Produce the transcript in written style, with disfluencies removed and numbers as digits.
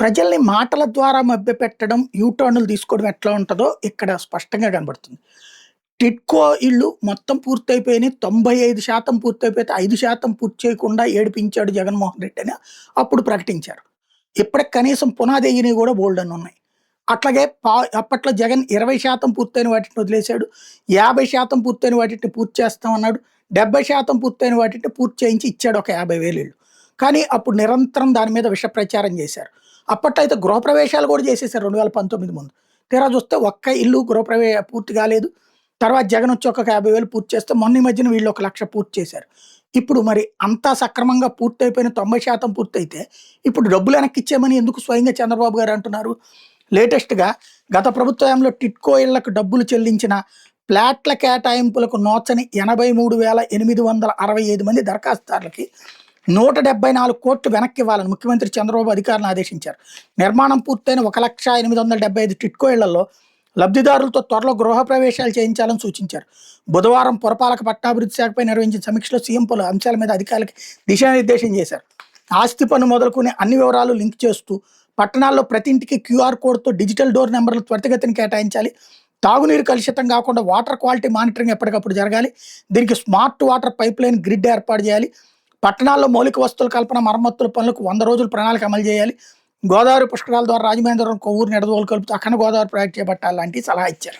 ప్రజల్ని మాటల ద్వారా మభ్యపెట్టడం, యూటర్న్‌లు తీసుకోవడం ఎట్లా ఉంటదో ఇక్కడ స్పష్టంగా కనబడుతుంది. టిడ్కో ఇళ్ళు మొత్తం పూర్తయిపోయినాయి. 95% పూర్తయిపోతే 5% పూర్తి చేయకుండా ఏడిపించాడు జగన్మోహన్ రెడ్డి అని అప్పుడు ప్రకటించారు. ఇప్పటికి కనీసం పునాది ఎయ్యనివి కూడా బోలెడన్నున్నాయి. అట్లాగే అప్పట్లో జగన్ 20% పూర్తయిన వాటిని వదిలేసాడు. 50% పూర్తయిన వాటిని పూర్తి చేస్తామన్నాడు. 70% పూర్తయిన వాటిని పూర్తి చేయించి ఇచ్చాడు ఒక 50,000 ఇళ్ళు. కానీ అప్పుడు నిరంతరం దాని మీద విష ప్రచారం చేశారు. అప్పట్లో అయితే గృహప్రవేశాలు కూడా చేసేసారు 2019 ముందు. తీరా చూస్తే ఒక్క ఇల్లు పూర్తి కాలేదు. తర్వాత జగన్ వచ్చి ఒక 50,000 పూర్తి చేస్తే మొన్న ఈ మధ్యన వీళ్ళు 1,00,000 పూర్తి చేశారు. ఇప్పుడు మరి అంతా సక్రమంగా పూర్తయిపోయిన 90% పూర్తయితే ఇప్పుడు డబ్బులు వెనక్కి ఇచ్చేయమని ఎందుకు స్వయంగా చంద్రబాబు గారు అంటున్నారు? లేటెస్ట్‌గా గత ప్రభుత్వ హయాంలో టిడ్కో ఇళ్లకు డబ్బులు చెల్లించిన ఫ్లాట్ల కేటాయింపులకు నోచని 83,865 మంది దరఖాస్తుదారులకి 174,00,00,000 వెనక్కి ఇవ్వాలని ముఖ్యమంత్రి చంద్రబాబు అధికారులను ఆదేశించారు. నిర్మాణం పూర్తయిన 1,875 టిడ్కో ఇళ్లలో లబ్ధిదారులతో త్వరలో గృహప్రవేశాలు చేయించాలని సూచించారు. బుధవారం పురపాలక పట్టణాభివృద్ధి శాఖపై నిర్వహించిన సమీక్షలో సీఎం పలు అంశాల మీద అధికారులకు దిశానిర్దేశం చేశారు. ఆస్తి పన్ను మొదలుకొని అన్ని వివరాలు లింక్ చేస్తూ పట్టణాల్లో ప్రతి ఇంటికి క్యూఆర్ కోడ్తో డిజిటల్ డోర్ నెంబర్లు త్వరితగతిన కేటాయించాలి. తాగునీరు కలుషితం కాకుండా వాటర్ క్వాలిటీ మానిటరింగ్ ఎప్పటికప్పుడు జరగాలి. దీనికి smart water pipe line grid ఏర్పాటు చేయాలి. పట్టణాల్లో మౌలిక వస్తువుల కల్పన, మరమ్మతుల పనులకు 100 రోజుల ప్రణాళిక అమలు చేయాలి. గోదావరి పుష్కరాల ద్వారా రాజమహేంద్రవరం, కొవ్వూరు, నిడదవోలు కలుపుతూ అఖండ గోదావరి ప్రాజెక్టు చేపట్టాలి లాంటి సలహా ఇచ్చారు.